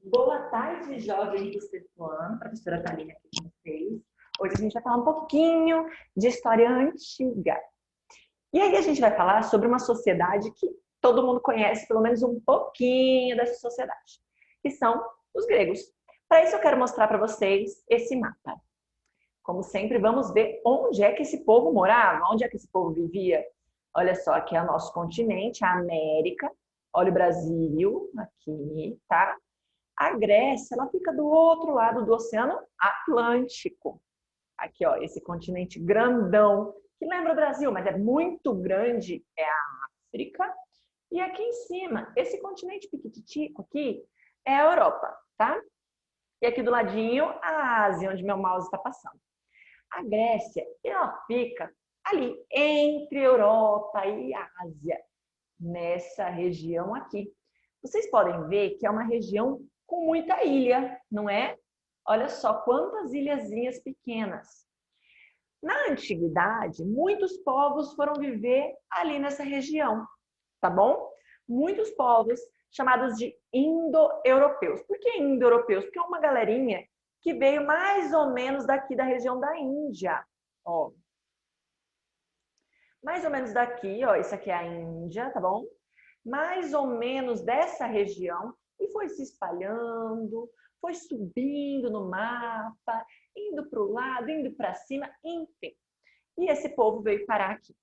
Boa tarde, jovens do sexto ano, professora Thalia aqui com vocês. Hoje a gente vai falar um pouquinho de história antiga. E aí a gente vai falar sobre uma sociedade que todo mundo conhece, pelo menos um pouquinho dessa sociedade, que são os gregos. Para isso eu quero mostrar para vocês esse mapa. Como sempre, vamos ver onde é que esse povo morava, onde é que esse povo vivia. Olha só, aqui é o nosso continente, a América. Olha o Brasil, aqui, tá? A Grécia, ela fica do outro lado do Oceano Atlântico. Aqui, ó, esse continente grandão, que lembra o Brasil, mas é muito grande, é a África. E aqui em cima, esse continente piquititico aqui, é a Europa, tá? E aqui do ladinho, a Ásia, onde meu mouse está passando. A Grécia, ela fica ali entre Europa e Ásia, nessa região aqui. Vocês podem ver que é uma região com muita ilha, não é? Olha só quantas ilhazinhas pequenas. Na antiguidade, muitos povos foram viver ali nessa região, tá bom? Muitos povos chamados de indo-europeus. Por que indo-europeus? Porque é uma galerinha que veio mais ou menos daqui da região da Índia, ó. Mais ou menos daqui, ó, isso aqui é a Índia, tá bom? Mais ou menos dessa região e foi se espalhando, foi subindo no mapa, indo para o lado, indo para cima, enfim. E esse povo veio parar aqui,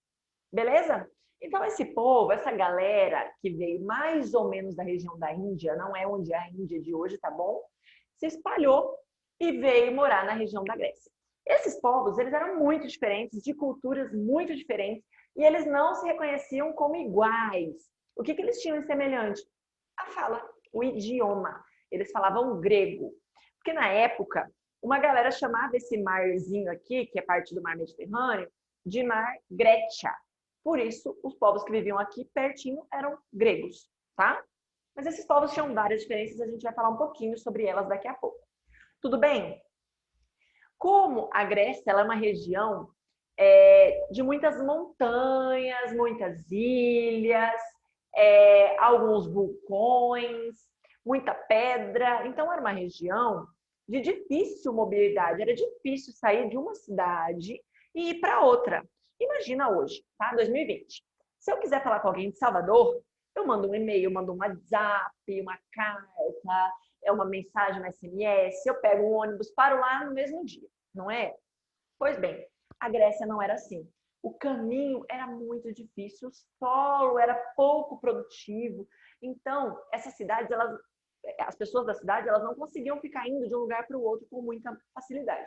beleza? Então esse povo, essa galera que veio mais ou menos da região da Índia, não é onde é a Índia de hoje, tá bom? Se espalhou e veio morar na região da Grécia. Esses povos, eles eram muito diferentes, de culturas muito diferentes, e eles não se reconheciam como iguais. O que eles tinham em semelhante? A fala, o idioma. Eles falavam grego. Porque na época, uma galera chamava esse marzinho aqui, que é parte do mar Mediterrâneo, de mar Grécia. Por isso, os povos que viviam aqui pertinho eram gregos, tá? Mas esses povos tinham várias diferenças, a gente vai falar um pouquinho sobre elas daqui a pouco. Tudo bem? Como a Grécia ela é uma região de muitas montanhas, muitas ilhas, alguns vulcões, muita pedra. Então, era uma região de difícil mobilidade. Era difícil sair de uma cidade e ir para outra. Imagina hoje, tá? 2020. Se eu quiser falar com alguém de Salvador, eu mando um e-mail, mando um WhatsApp, uma carta, uma mensagem no SMS, eu pego um ônibus, paro lá no mesmo dia, não é? Pois bem, a Grécia não era assim. O caminho era muito difícil, o solo era pouco produtivo. Então, essas cidades, as pessoas da cidade, elas não conseguiam ficar indo de um lugar para o outro com muita facilidade.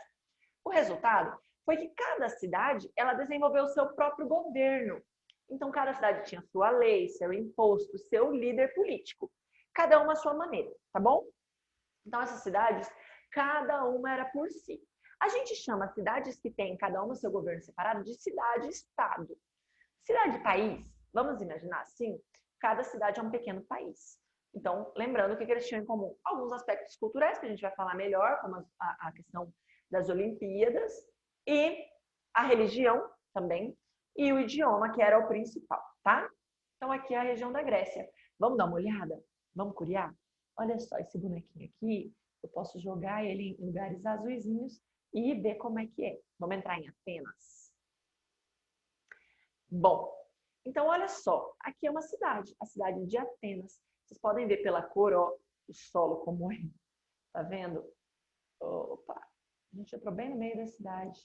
O resultado foi que cada cidade, ela desenvolveu o seu próprio governo. Então, cada cidade tinha sua lei, seu imposto, seu líder político. Cada uma à sua maneira, tá bom? Então, essas cidades, cada uma era por si. A gente chama cidades que têm cada uma seu governo separado de cidade-estado. Cidade-país, vamos imaginar assim, cada cidade é um pequeno país. Então, lembrando o que eles tinham em comum? Alguns aspectos culturais, que a gente vai falar melhor, como a questão das Olimpíadas, e a religião também, e o idioma, que era o principal, tá? Então, aqui é a região da Grécia. Vamos dar uma olhada? Vamos curiar? Olha só, esse bonequinho aqui, eu posso jogar ele em lugares azuizinhos e ver como é que é. Vamos entrar em Atenas. Bom, então olha só, aqui é uma cidade, a cidade de Atenas. Vocês podem ver pela cor, ó, o solo como é. Tá vendo? Opa, a gente entrou bem no meio da cidade.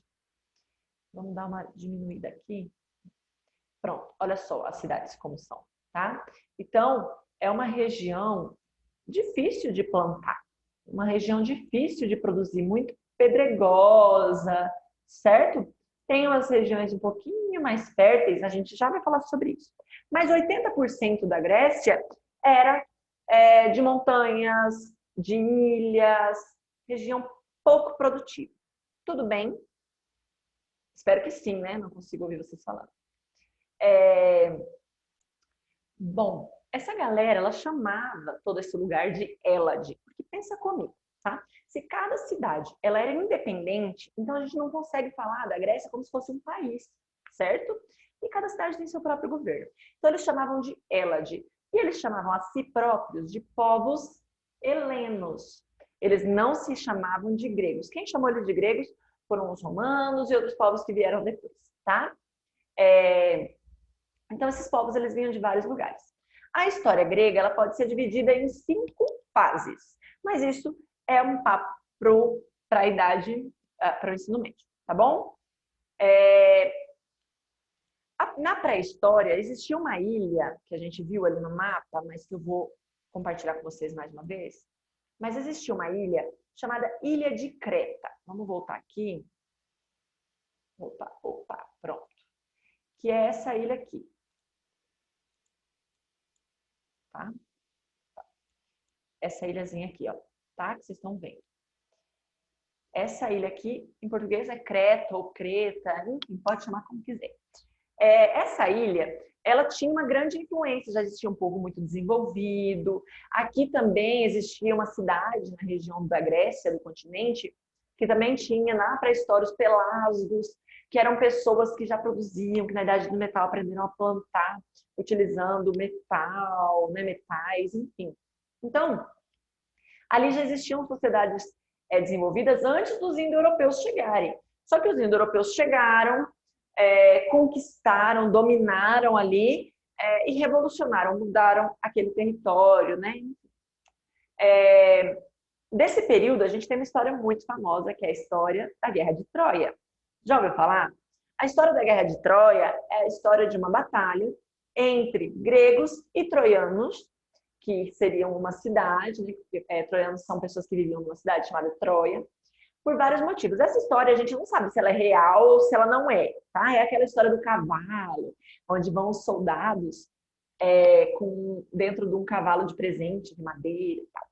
Vamos dar uma diminuída aqui. Pronto, olha só as cidades como são, tá? Então, é uma região difícil de plantar, uma região difícil de produzir, muito pedregosa, certo? Tem umas regiões um pouquinho mais férteis, a gente já vai falar sobre isso. Mas 80% da Grécia era de montanhas, de ilhas, região pouco produtiva. Tudo bem? Espero que sim, né? Não consigo ouvir vocês falando. Bom, essa galera, ela chamava todo esse lugar de Hélade, porque pensa comigo, tá? Se cada cidade, ela era independente, então a gente não consegue falar da Grécia como se fosse um país, certo? E cada cidade tem seu próprio governo. Então eles chamavam de Hélade, e eles chamavam a si próprios de povos helenos. Eles não se chamavam de gregos. Quem chamou eles de gregos foram os romanos e outros povos que vieram depois, tá? Então, esses povos, eles vinham de vários lugares. A história grega, ela pode ser dividida em 5 fases, mas isso é um papo para a idade, para o ensino médio, tá bom? Na pré-história, existia uma ilha, que a gente viu ali no mapa, mas que eu vou compartilhar com vocês mais uma vez. Mas existia uma ilha chamada Ilha de Creta. Vamos voltar aqui. Opa, pronto. Que é essa ilha aqui. Tá? Essa ilhazinha aqui, ó. Tá? Que vocês estão vendo. Essa ilha aqui, em português, é Creta ou Creta, enfim, pode chamar como quiser. Essa ilha, ela tinha uma grande influência, já existia um povo muito desenvolvido. Aqui também existia uma cidade na região da Grécia, do continente, que também tinha na pré-história os pelasgos, que eram pessoas que já produziam, que na idade do metal aprenderam a plantar, utilizando metal, né, metais, enfim. Então, ali já existiam sociedades desenvolvidas antes dos indo-europeus chegarem. Só que os indo-europeus chegaram, conquistaram, dominaram ali e revolucionaram, mudaram aquele território, né? Desse período, a gente tem uma história muito famosa, que é a história da Guerra de Troia. Já ouviu falar? A história da Guerra de Troia é a história de uma batalha entre gregos e troianos, que seriam uma cidade, né? Troianos são pessoas que viviam numa cidade chamada Troia, por vários motivos. Essa história a gente não sabe se ela é real ou se ela não é, tá? É aquela história do cavalo, onde vão os soldados dentro de um cavalo de presente, de madeira e tal.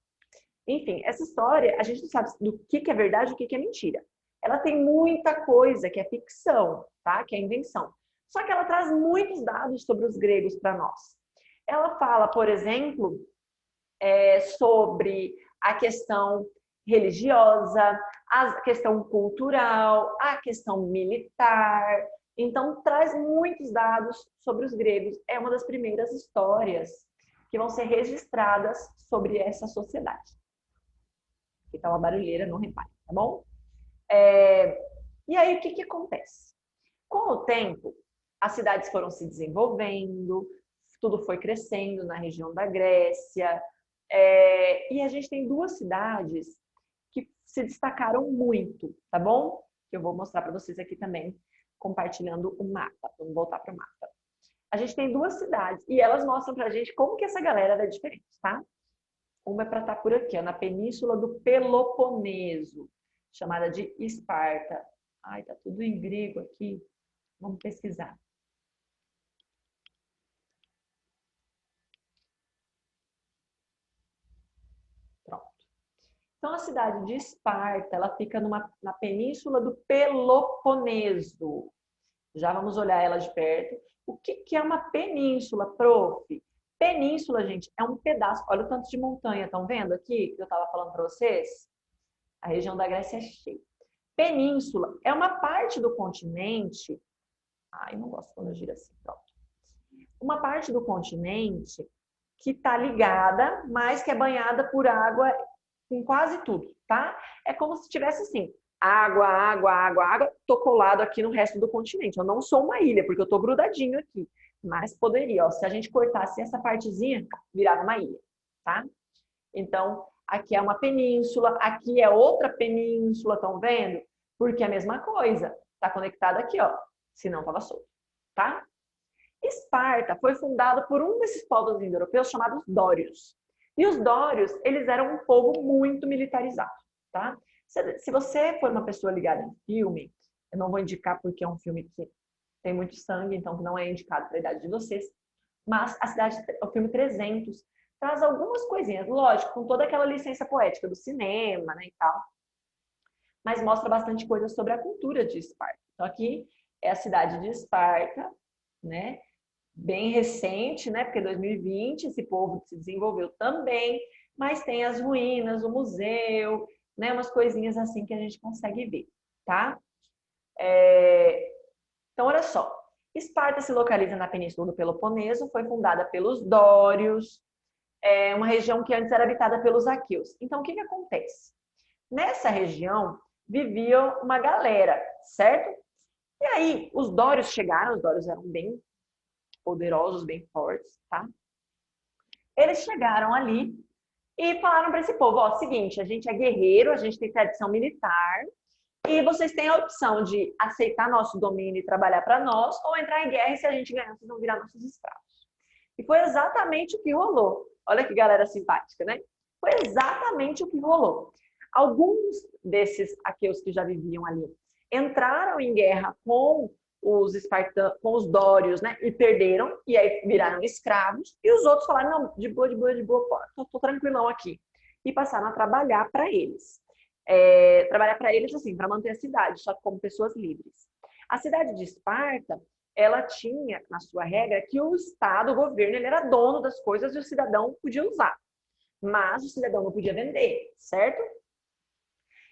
Enfim, essa história, a gente não sabe do que é verdade e o que é mentira. Ela tem muita coisa que é ficção, tá? Que é invenção. Só que ela traz muitos dados sobre os gregos para nós. Ela fala, por exemplo, sobre a questão religiosa, a questão cultural, a questão militar. Então, traz muitos dados sobre os gregos. É uma das primeiras histórias que vão ser registradas sobre essa sociedade. Aqui está uma barulheira, não repare, tá bom? E aí, o que acontece? Com o tempo, as cidades foram se desenvolvendo, tudo foi crescendo na região da Grécia, e a gente tem 2 cidades que se destacaram muito, tá bom? Que eu vou mostrar para vocês aqui também, compartilhando o mapa. Vamos voltar para o mapa. A gente tem 2 cidades e elas mostram para a gente como que essa galera é diferente, tá? Uma é para estar por aqui, ó, na península do Peloponeso, chamada de Esparta. Ai, tá tudo em grego aqui. Vamos pesquisar. Então, a cidade de Esparta, ela fica na península do Peloponeso. Já vamos olhar ela de perto. O que é uma península, prof? Península, gente, é um pedaço. Olha o tanto de montanha, estão vendo aqui que eu estava falando para vocês? A região da Grécia é cheia. Península é uma parte do continente. Ai, não gosto quando eu giro assim. Pronto. Uma parte do continente que está ligada, mas que é banhada por água em quase tudo, tá? É como se tivesse assim, água, tô colado aqui no resto do continente. Eu não sou uma ilha, porque eu tô grudadinho aqui. Mas poderia, ó, se a gente cortasse essa partezinha, virava uma ilha, tá? Então, aqui é uma península, aqui é outra península, estão vendo? Porque é a mesma coisa, tá conectada aqui, ó, senão tava solto, tá? Esparta foi fundada por um desses povos indo-europeus chamados dórios. E os dórios, eles eram um povo muito militarizado, tá? Se você for uma pessoa ligada em filme, eu não vou indicar porque é um filme que tem muito sangue, então não é indicado para a idade de vocês, mas o filme 300 traz algumas coisinhas, lógico, com toda aquela licença poética do cinema, né, e tal, mas mostra bastante coisa sobre a cultura de Esparta. Então aqui é a cidade de Esparta, né? Bem recente, né? Porque 2020 esse povo se desenvolveu também, mas tem as ruínas, o museu, né? Umas coisinhas assim que a gente consegue ver, tá? Então, olha só. Esparta se localiza na península do Peloponeso, foi fundada pelos dórios. é uma região que antes era habitada pelos aqueus. Então, o que que acontece? Nessa região vivia uma galera, certo? E aí, os dórios chegaram, os dórios eram bem poderosos, bem fortes, tá? Eles chegaram ali e falaram para esse povo, ó, seguinte, a gente é guerreiro, a gente tem tradição militar, e vocês têm a opção de aceitar nosso domínio e trabalhar para nós, ou entrar em guerra e se a gente ganhar, vocês vão virar nossos escravos. E foi exatamente o que rolou. Olha que galera simpática, né? Foi exatamente o que rolou. Alguns desses aqueus que já viviam ali entraram em guerra com os espartanos, com os dórios, né? E perderam, e aí viraram escravos. E os outros falaram, não, de boa, de boa, de boa, tô tranquilão aqui. E passaram a trabalhar para eles. Trabalhar para eles, assim, para manter a cidade, só que como pessoas livres. A cidade de Esparta, ela tinha, na sua regra, que o Estado, o governo, ele era dono das coisas e o cidadão podia usar. Mas o cidadão não podia vender, certo?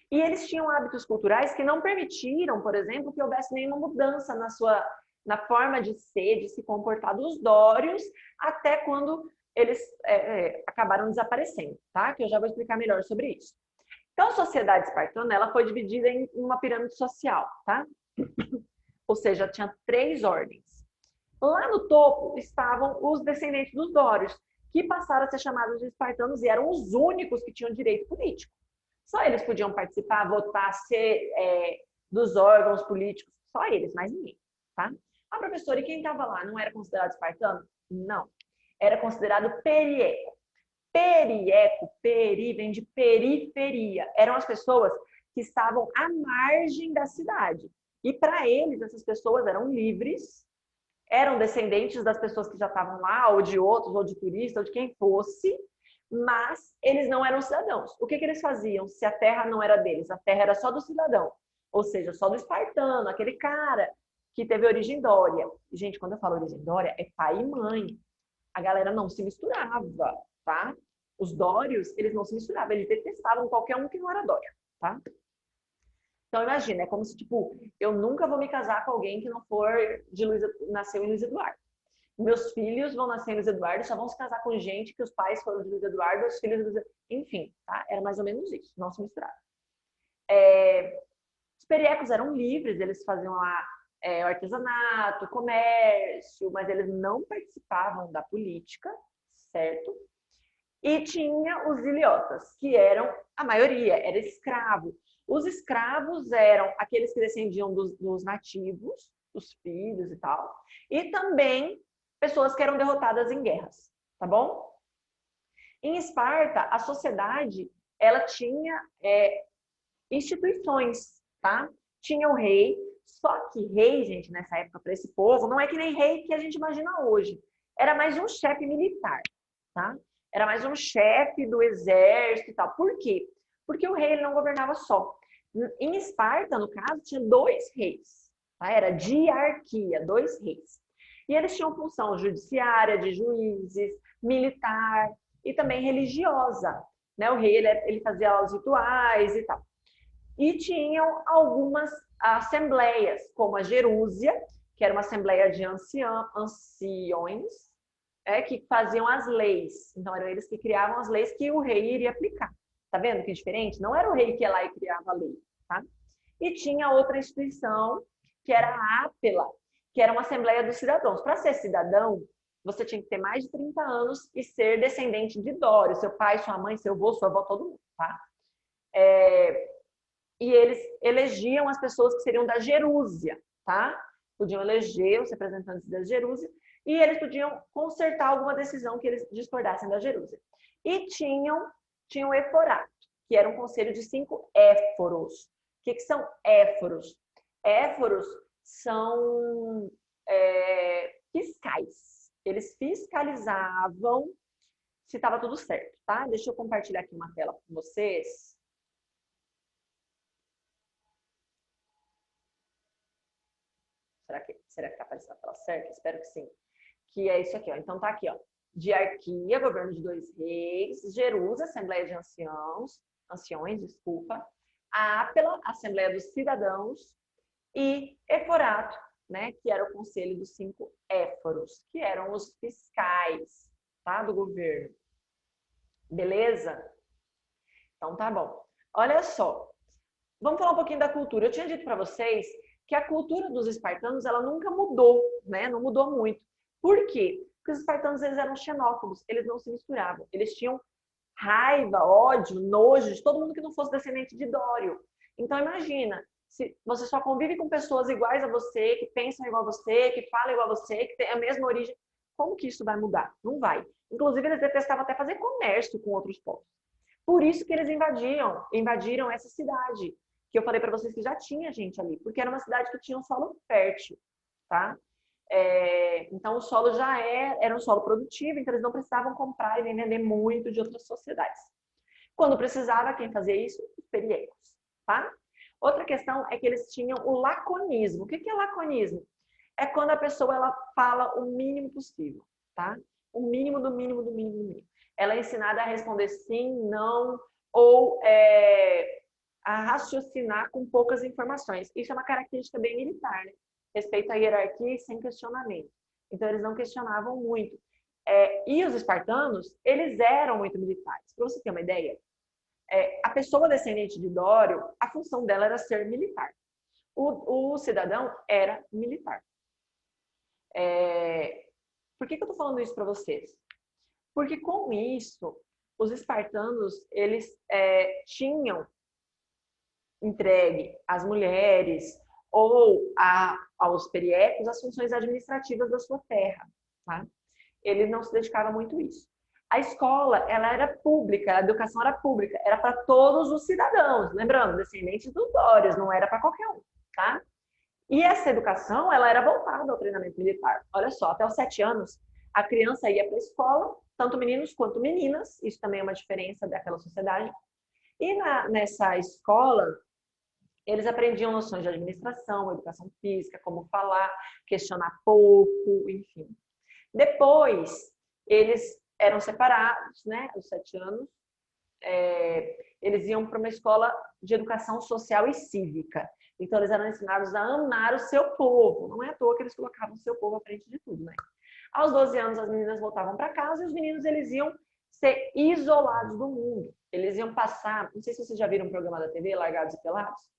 E eles tinham hábitos culturais que não permitiram, por exemplo, que houvesse nenhuma mudança na forma de ser, de se comportar dos dórios, até quando eles acabaram desaparecendo, tá? Que eu já vou explicar melhor sobre isso. Então, a sociedade espartana, ela foi dividida em uma pirâmide social, tá? Ou seja, tinha 3 ordens. Lá no topo estavam os descendentes dos dórios, que passaram a ser chamados de espartanos e eram os únicos que tinham direito político. Só eles podiam participar, votar, ser dos órgãos políticos, só eles, mais ninguém, tá? A professora, e quem estava lá, não era considerado espartano? Não. Era considerado perieco. Perieco, peri, vem de periferia. Eram as pessoas que estavam à margem da cidade. E para eles, essas pessoas eram livres, eram descendentes das pessoas que já estavam lá, ou de outros, ou de turistas, ou de quem fosse, mas eles não eram cidadãos. O que eles faziam se a terra não era deles? A terra era só do cidadão, ou seja, só do espartano, aquele cara que teve origem dória. Gente, quando eu falo origem dória, é pai e mãe. A galera não se misturava, tá? Os dórios, eles não se misturavam, eles detestavam qualquer um que não era dória, tá? Então, imagina, é como se, tipo, eu nunca vou me casar com alguém que não for de nasceu em Luiz Eduardo. Meus filhos vão nascer em Luiz Eduardo, só vão se casar com gente que os pais foram de Luiz Eduardo, os filhos de Luiz Eduardo. Enfim, tá? Era mais ou menos isso, não se misturava. Os periecos eram livres, eles faziam lá o artesanato, comércio, mas eles não participavam da política, certo? E tinha os iliotas, que eram, a maioria, era escravo. Os escravos eram aqueles que descendiam dos nativos, os filhos e tal, e também pessoas que eram derrotadas em guerras, tá bom? Em Esparta, a sociedade, ela tinha instituições, tá? Tinha o rei, só que rei, gente, nessa época, para esse povo, não é que nem rei que a gente imagina hoje. Era mais um chefe militar, tá? Era mais um chefe do exército e tal. Por quê? Porque o rei ele não governava só. Em Esparta, no caso, tinha 2 reis. Tá? Era diarquia, 2 reis. E eles tinham função judiciária, de juízes, militar e também religiosa. Né? O rei ele fazia os rituais e tal. E tinham algumas assembleias, como a Gerúsia, que era uma assembleia de anciões, que faziam as leis. Então, eram eles que criavam as leis que o rei iria aplicar. Tá vendo que é diferente? Não era o rei que ia lá e criava a lei, tá? E tinha outra instituição, que era a Ápela, que era uma assembleia dos cidadãos. Para ser cidadão, você tinha que ter mais de 30 anos e ser descendente de Dório, seu pai, sua mãe, seu avô, sua avó, todo mundo, tá? E eles elegiam as pessoas que seriam da Gerúsia, tá? Podiam eleger os representantes da Gerúsia e eles podiam consertar alguma decisão que eles discordassem da Gerúsia. E tinham o Eforato, que era um conselho de 5 éforos. O que são éforos? Éforos são fiscais. Eles fiscalizavam se estava tudo certo, tá? Deixa eu compartilhar aqui uma tela com vocês. Será que tá aparecendo a tela certa? Espero que sim. Que é isso aqui, ó. Então tá aqui, ó. Diarquia, governo de 2 reis. Jerusa, Assembleia de anciões, desculpa. Ápela, Assembleia dos Cidadãos. E Eforato, né? Que era o conselho dos 5 éforos, que eram os fiscais, tá? Do governo. Beleza? Então tá bom. Olha só, vamos falar um pouquinho da cultura. Eu tinha dito para vocês que a cultura dos espartanos, ela nunca mudou, né? Não mudou muito. Por quê? Porque os espartanos, eles eram xenófobos, eles não se misturavam. Eles tinham raiva, ódio, nojo de todo mundo que não fosse descendente de Dório. Então imagina, se você só convive com pessoas iguais a você, que pensam igual a você, que falam igual a você, que têm a mesma origem, como que isso vai mudar? Não vai. Inclusive, eles detestavam até fazer comércio com outros povos. Por isso que eles invadiram essa cidade, que eu falei para vocês que já tinha gente ali, porque era uma cidade que tinha um solo fértil, tá? Então o solo já era um solo produtivo, então eles não precisavam comprar e nem vender muito de outras sociedades. Quando precisava, quem fazia isso? Os periecos, tá? Outra questão é que eles tinham o laconismo. O que é laconismo? É quando a pessoa ela fala o mínimo possível, tá? O mínimo do mínimo do mínimo do mínimo. Ela é ensinada a responder sim, não, ou a raciocinar com poucas informações. Isso é uma característica bem militar, né? Respeito à hierarquia e sem questionamento. Então, eles não questionavam muito. E os espartanos, eles eram muito militares. Para você ter uma ideia, a pessoa descendente de Dório, a função dela era ser militar. O cidadão era militar. Por que eu estou falando isso para vocês? Porque com isso, os espartanos, eles tinham entregue às mulheres ou aos periecos as funções administrativas da sua terra, tá? Ele não se dedicava muito a isso. A escola, ela era pública, a educação era pública, era para todos os cidadãos, lembrando, descendentes dos dórios, não era para qualquer um, tá? E essa educação, ela era voltada ao treinamento militar. Olha só, até os 7 anos, a criança ia para a escola, tanto meninos quanto meninas, isso também é uma diferença daquela sociedade. E nessa escola, eles aprendiam noções de administração, educação física, como falar, questionar pouco, enfim. Depois, eles eram separados, né, aos 7 anos, eles iam para uma escola de educação social e cívica. Então, eles eram ensinados a amar o seu povo. Não é à toa que eles colocavam o seu povo à frente de tudo, né? Aos 12 anos, as meninas voltavam para casa e os meninos, eles iam ser isolados do mundo. Eles iam passar, não sei se vocês já viram um programa da TV, Largados e Pelados,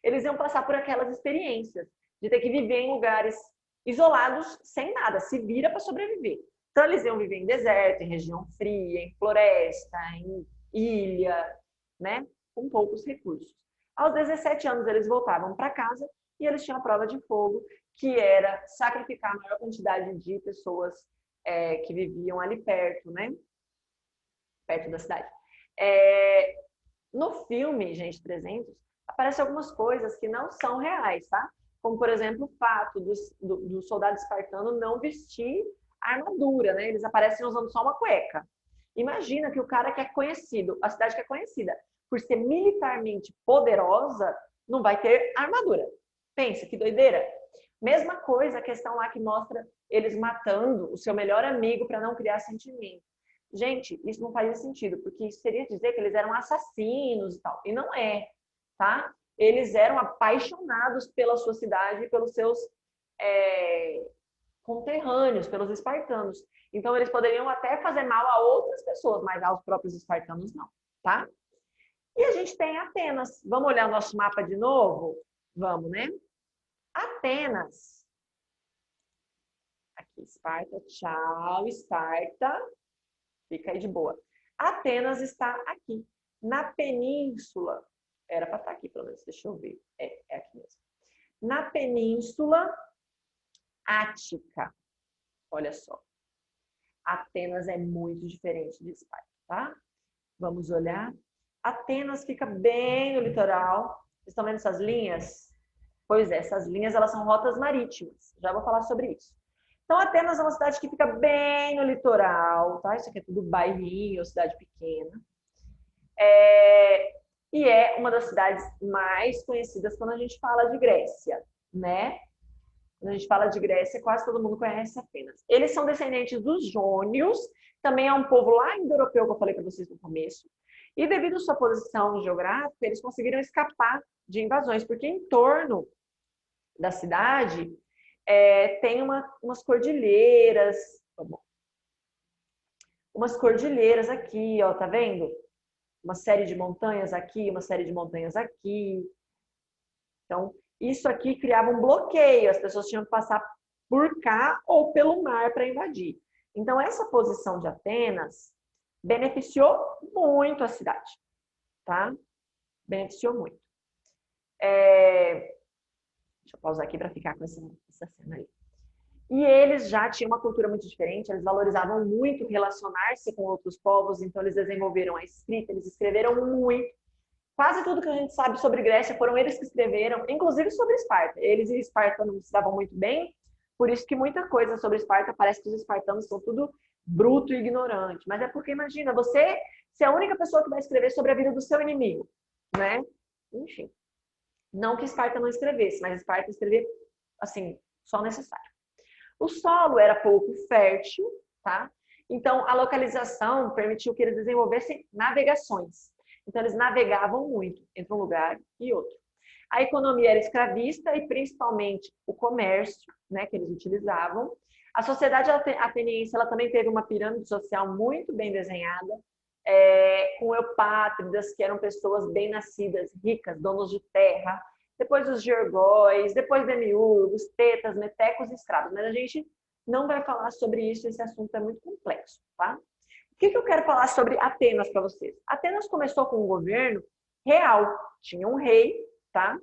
eles iam passar por aquelas experiências de ter que viver em lugares isolados, sem nada, se vira para sobreviver. Então, eles iam viver em deserto, em região fria, em floresta, em ilha, né? Com poucos recursos. Aos 17 anos, eles voltavam para casa e eles tinham a prova de fogo, que era sacrificar a maior quantidade de pessoas que viviam ali perto, né? Perto da cidade. No filme, gente, 300, aparecem algumas coisas que não são reais, tá? Como, por exemplo, o fato do soldado espartano não vestir armadura, né? Eles aparecem usando só uma cueca. Imagina que o cara que é conhecido, a cidade que é conhecida por ser militarmente poderosa, não vai ter armadura. Pensa, que doideira. Mesma coisa, a questão lá que mostra eles matando o seu melhor amigo para não criar sentimento. Gente, isso não fazia sentido, porque isso seria dizer que eles eram assassinos e tal. E não é, tá? Eles eram apaixonados pela sua cidade e pelos seus conterrâneos, pelos espartanos. Então, eles poderiam até fazer mal a outras pessoas, mas aos próprios espartanos não, tá? E a gente tem Atenas. Vamos olhar o nosso mapa de novo? Vamos, né? Atenas. Aqui, Esparta. Tchau, Esparta. Fica aí de boa. Atenas está aqui, na península. Era para estar aqui, pelo menos. Deixa eu ver. É aqui mesmo. Na península Ática. Olha só. Atenas é muito diferente de Esparta, tá? Vamos olhar. Atenas fica bem no litoral. Vocês estão vendo essas linhas? Pois é, essas linhas elas são rotas marítimas. Já vou falar sobre isso. Então, Atenas é uma cidade que fica bem no litoral, tá? Isso aqui é tudo bairrinho, cidade pequena. E é uma das cidades mais conhecidas quando a gente fala de Grécia, né? Quando a gente fala de Grécia, quase todo mundo conhece Atenas. Eles são descendentes dos jônios, também é um povo lá indo-europeu que eu falei para vocês no começo. E devido à sua posição geográfica, eles conseguiram escapar de invasões, porque em torno da cidade tem umas cordilheiras. umas cordilheiras aqui, ó, tá vendo? Uma série de montanhas aqui, uma série de montanhas aqui. Então, isso aqui criava um bloqueio, as pessoas tinham que passar por cá ou pelo mar para invadir. Então, essa posição de Atenas beneficiou muito a cidade, tá? Beneficiou muito. Deixa eu pausar aqui para ficar com essa cena aí. E eles já tinham uma cultura muito diferente, eles valorizavam muito relacionar-se com outros povos, então eles desenvolveram a escrita, eles escreveram muito. Quase tudo que a gente sabe sobre Grécia foram eles que escreveram, inclusive sobre Esparta. Eles e Esparta não se davam muito bem, por isso que muita coisa sobre Esparta parece que os espartanos são tudo bruto e ignorante. Mas é porque, imagina, você ser a única pessoa que vai escrever sobre a vida do seu inimigo, né? Enfim. Não que Esparta não escrevesse, mas Esparta escrevia, assim, só o necessário. O solo era pouco fértil, tá? Então, a localização permitiu que eles desenvolvessem navegações. Então, eles navegavam muito entre um lugar e outro. A economia era escravista e, principalmente, o comércio, né, que eles utilizavam. A sociedade ateniense, ela também teve uma pirâmide social muito bem desenhada, com eupátridas, que eram pessoas bem nascidas, ricas, donos de terra, depois os georgóis, depois demiurgos, tetas, metecos e escravos. Mas a gente não vai falar sobre isso, esse assunto é muito complexo, tá? O que eu quero falar sobre Atenas para vocês? Atenas começou com um governo real, tinha um rei, tá?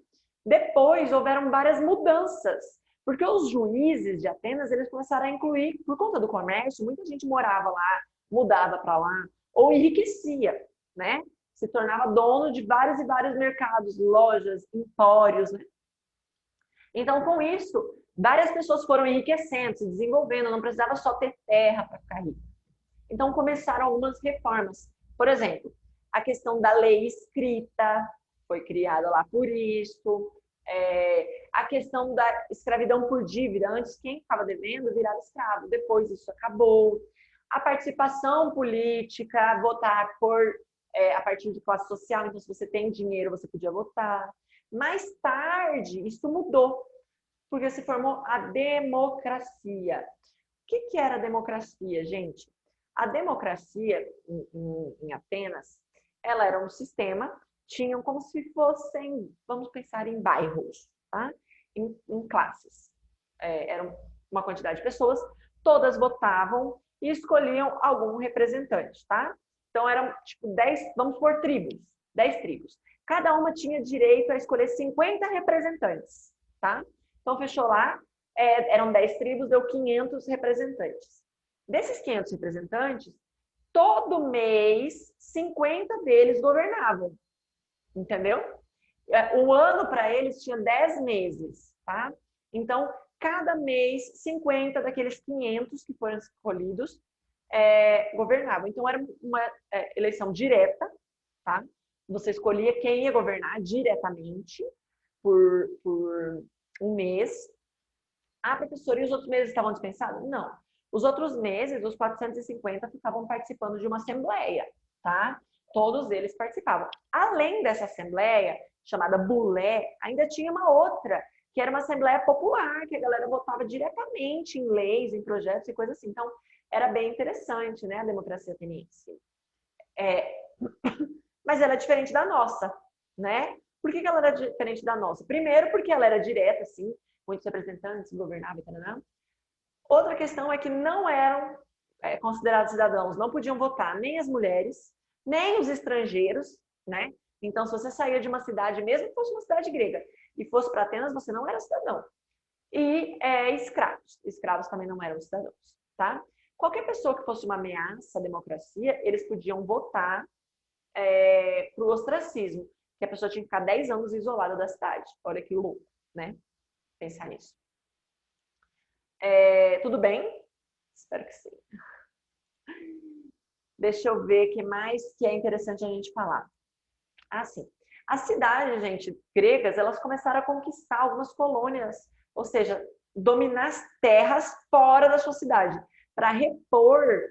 Depois houveram várias mudanças, porque os juízes de Atenas, eles começaram a incluir, por conta do comércio, muita gente morava lá, mudava para lá, ou enriquecia, né? Se tornava dono de vários e vários mercados, lojas, empórios, né? Então, com isso, várias pessoas foram enriquecendo, se desenvolvendo, não precisava só ter terra para ficar rico. Então, começaram algumas reformas. Por exemplo, a questão da lei escrita foi criada lá por isso. A questão da escravidão por dívida. Antes, quem estava devendo virava escravo. Depois, isso acabou. A participação política, votar a partir de classe social. Então, se você tem dinheiro, você podia votar. Mais tarde, isso mudou, porque se formou a democracia. O que era a democracia, gente? A democracia em Atenas, ela era um sistema, tinham como se fossem, vamos pensar em bairros, tá? Em classes. Era uma quantidade de pessoas, todas votavam e escolhiam algum representante, tá? Então eram tipo 10, vamos por tribos, 10 tribos. Cada uma tinha direito a escolher 50 representantes, tá? Então fechou lá, eram 10 tribos, deu 500 representantes. Desses 500 representantes, todo mês, 50 deles governavam. Entendeu? O ano para eles tinha 10 meses, tá? Então, cada mês, 50 daqueles 500 que foram escolhidos governavam. Então, era uma eleição direta, tá? Você escolhia quem ia governar diretamente por um mês. Ah, professora, e os outros meses estavam dispensados? Não. Os outros meses, os 450 ficavam participando de uma assembleia, tá? Todos eles participavam. Além dessa assembleia, chamada Bulé, ainda tinha uma outra, que era uma assembleia popular, que a galera votava diretamente em leis, em projetos e coisas assim. Então, era bem interessante, né, a democracia ateniense. Mas ela é diferente da nossa, né? Por que ela era diferente da nossa? Primeiro, porque ela era direta, assim, muitos representantes governavam, etc. Outra questão é que não eram considerados cidadãos, não podiam votar nem as mulheres, nem os estrangeiros, né? Então, se você saía de uma cidade, mesmo que fosse uma cidade grega, e fosse para Atenas, você não era cidadão. E escravos. Escravos também não eram cidadãos, tá? Qualquer pessoa que fosse uma ameaça à democracia, eles podiam votar para o ostracismo, que a pessoa tinha que ficar 10 anos isolada da cidade. Olha que louco, né? Pensar nisso. Tudo bem? Espero que sim. Deixa eu ver o que mais que é interessante a gente falar. Ah, sim. As cidades, gente, gregas, elas começaram a conquistar algumas colônias, ou seja, dominar as terras fora da sua cidade, para repor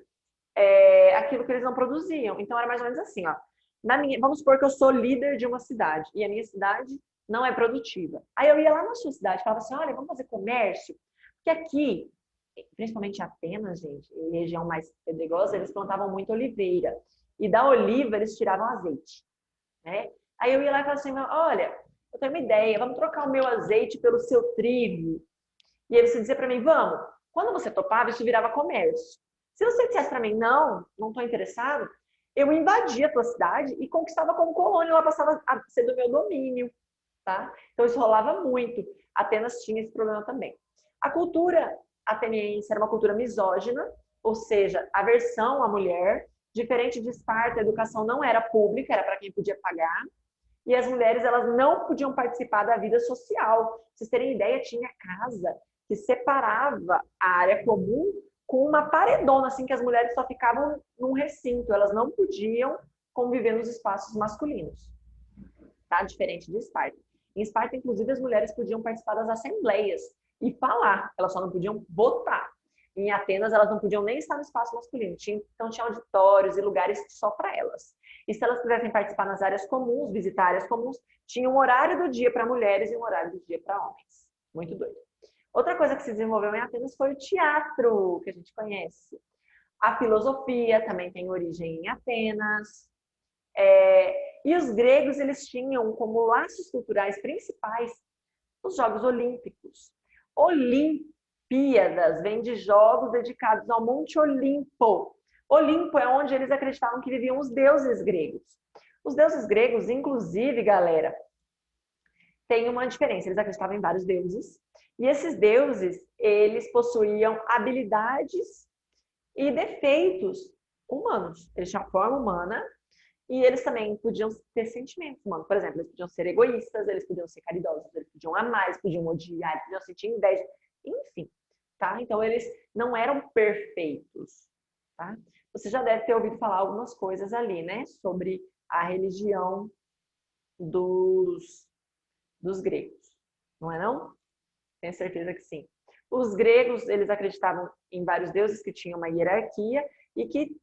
aquilo que eles não produziam. Então, era mais ou menos assim, ó. Vamos supor que eu sou líder de uma cidade, e a minha cidade não é produtiva. Aí eu ia lá na sua cidade e falava assim, olha, vamos fazer comércio, porque aqui principalmente Atenas, gente, em região mais pedregosa, eles plantavam muito oliveira. E da oliva eles tiravam azeite, né? Aí eu ia lá e falava assim, olha, eu tenho uma ideia, vamos trocar o meu azeite pelo seu trigo. E ele se dizia para mim, vamos. Quando você topava, isso virava comércio. Se você dissesse para mim, não, não estou interessado, eu invadia a tua cidade e conquistava como colônia, ela passava a ser do meu domínio, tá? Então isso rolava muito. Atenas tinha esse problema também. A cultura ateniense era uma cultura misógina, ou seja, aversão à mulher. Diferente de Esparta, a educação não era pública, era para quem podia pagar. E as mulheres, elas não podiam participar da vida social. Pra vocês terem ideia, tinha casa que separava a área comum com uma paredona, assim, que as mulheres só ficavam num recinto. Elas não podiam conviver nos espaços masculinos, tá? Diferente de Esparta. Em Esparta, inclusive, as mulheres podiam participar das assembleias e falar, elas só não podiam votar. Em Atenas, elas não podiam nem estar no espaço masculino, então tinha auditórios e lugares só para elas. E se elas quisessem participar nas áreas comuns, visitar áreas comuns, tinha um horário do dia para mulheres e um horário do dia para homens. Muito doido. Outra coisa que se desenvolveu em Atenas foi o teatro, que a gente conhece. A filosofia também tem origem em Atenas. E os gregos, eles tinham como laços culturais principais os Jogos Olímpicos. Olimpíadas vem de jogos dedicados ao Monte Olimpo. Olimpo é onde eles acreditavam que viviam os deuses gregos. Os deuses gregos, inclusive, galera, tem uma diferença. Eles acreditavam em vários deuses. E esses deuses, eles possuíam habilidades e defeitos humanos. Eles tinham forma humana e eles também podiam ter sentimentos humanos. Por exemplo, eles podiam ser egoístas, eles podiam ser caridosos, eles podiam amar, eles podiam odiar, eles podiam sentir inveja. Enfim, tá? Então, eles não eram perfeitos, tá? Você já deve ter ouvido falar algumas coisas ali, né? Sobre a religião dos gregos. Não é não? Tenho certeza que sim. Os gregos, eles acreditavam em vários deuses que tinham uma hierarquia e que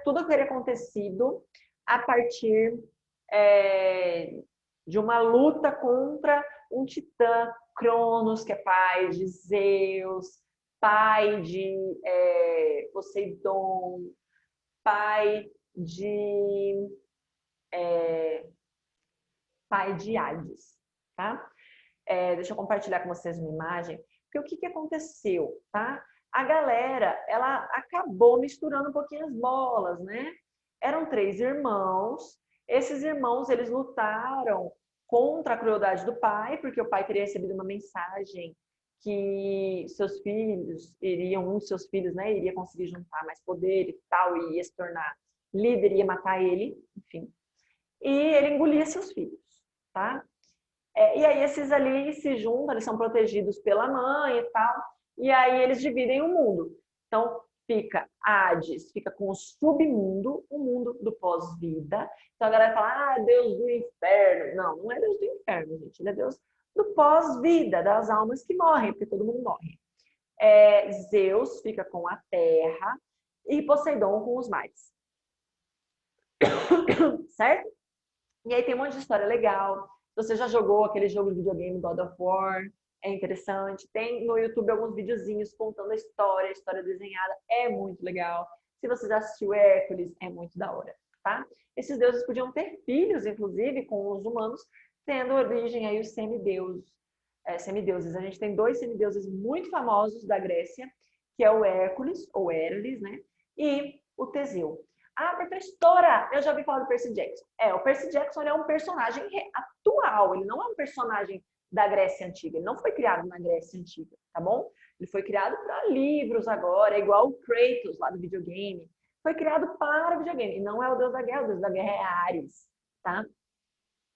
tudo teria acontecido a partir de uma luta contra um titã, Cronos, que é pai de Zeus, pai de Poseidon, pai de Hades, tá? Deixa eu compartilhar com vocês uma imagem, porque o que aconteceu, tá? A galera, ela acabou misturando um pouquinho as bolas, né? Eram 3 irmãos, esses irmãos, eles lutaram contra a crueldade do pai, porque o pai teria recebido uma mensagem que seus filhos um dos seus filhos, né, iria conseguir juntar mais poder e tal, e ia se tornar líder, ia matar ele, enfim. E ele engolia seus filhos, tá? E aí esses ali se juntam, eles são protegidos pela mãe e tal, e aí eles dividem o mundo. Então, fica Hades, fica com o submundo, o mundo do pós-vida. Então a galera fala, Deus do inferno. Não, não é Deus do inferno, gente. Ele é Deus do pós-vida, das almas que morrem, porque todo mundo morre. Zeus fica com a terra e Poseidon com os mares. Certo? E aí tem um monte de história legal. Você já jogou aquele jogo de videogame God of War? É interessante. Tem no YouTube alguns videozinhos contando a história desenhada. É muito legal. Se você já assistiu Hércules, é muito da hora, tá? Esses deuses podiam ter filhos, inclusive, com os humanos, tendo origem aí os semideuses. Semideuses. A gente tem 2 semideuses muito famosos da Grécia, que é o Hércules, ou Hércules, né? E o Teseu. Professora, eu já ouvi falar do Percy Jackson. O Percy Jackson ele é um personagem atual, ele não é um personagem da Grécia Antiga, ele não foi criado na Grécia Antiga, tá bom? Ele foi criado para livros agora, igual o Kratos lá do videogame. Foi criado para videogame, e não é o deus da guerra, o deus da guerra é Ares, tá?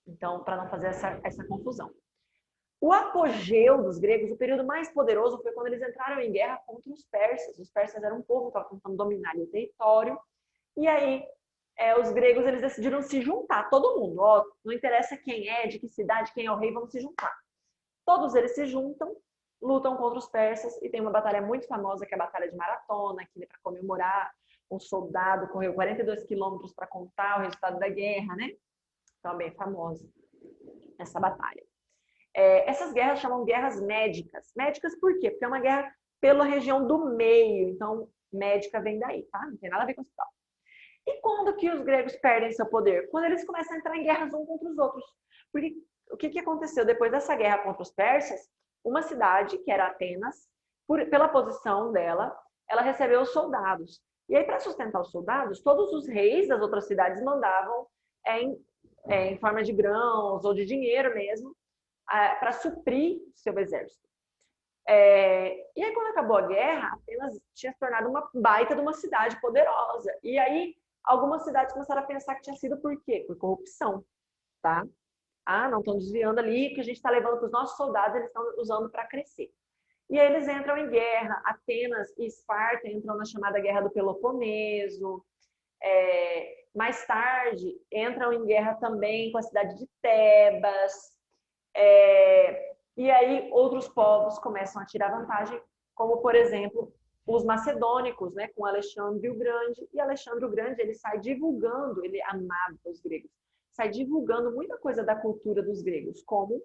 Então, para não fazer essa confusão. O apogeu dos gregos, o período mais poderoso, foi quando eles entraram em guerra contra os persas. Os persas eram um povo que estava tentando dominar o território. E aí, os gregos, eles decidiram se juntar, todo mundo. Não interessa quem é, de que cidade, quem é o rei, vamos se juntar. Todos eles se juntam, lutam contra os persas, e tem uma batalha muito famosa, que é a Batalha de Maratona, que é para comemorar um soldado correu 42 quilômetros para contar o resultado da guerra, né? Então, é bem famosa essa batalha. Essas guerras chamam guerras médicas. Médicas por quê? Porque é uma guerra pela região do meio. Então, médica vem daí, tá? Não tem nada a ver com hospital. E quando que os gregos perdem seu poder? Quando eles começam a entrar em guerras uns contra os outros. Porque o que aconteceu depois dessa guerra contra os persas? Uma cidade, que era Atenas, pela posição dela, ela recebeu os soldados. E aí, para sustentar os soldados, todos os reis das outras cidades mandavam em forma de grãos ou de dinheiro mesmo, para suprir seu exército. E aí, quando acabou a guerra, Atenas tinha se tornado uma baita de uma cidade poderosa. E aí, algumas cidades começaram a pensar que tinha sido por quê? Por corrupção, tá? Ah, não, estão desviando ali, que a gente está levando para os nossos soldados, eles estão usando para crescer. E aí eles entram em guerra. Atenas e Esparta entram na chamada Guerra do Peloponeso. Mais tarde, entram em guerra também com a cidade de Tebas. E aí outros povos começam a tirar vantagem, como, por exemplo, os macedônicos, né, com Alexandre o Grande. E Alexandre o Grande, ele sai divulgando, ele amava os gregos, sai divulgando muita coisa da cultura dos gregos, como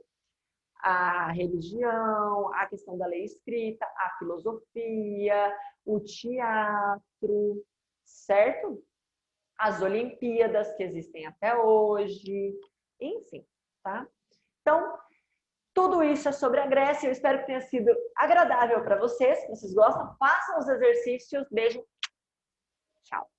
a religião, a questão da lei escrita, a filosofia, o teatro, certo? As Olimpíadas que existem até hoje, enfim, tá? Então, tudo isso é sobre a Grécia. Eu espero que tenha sido agradável para vocês. Se vocês gostam, façam os exercícios. Beijo. Tchau.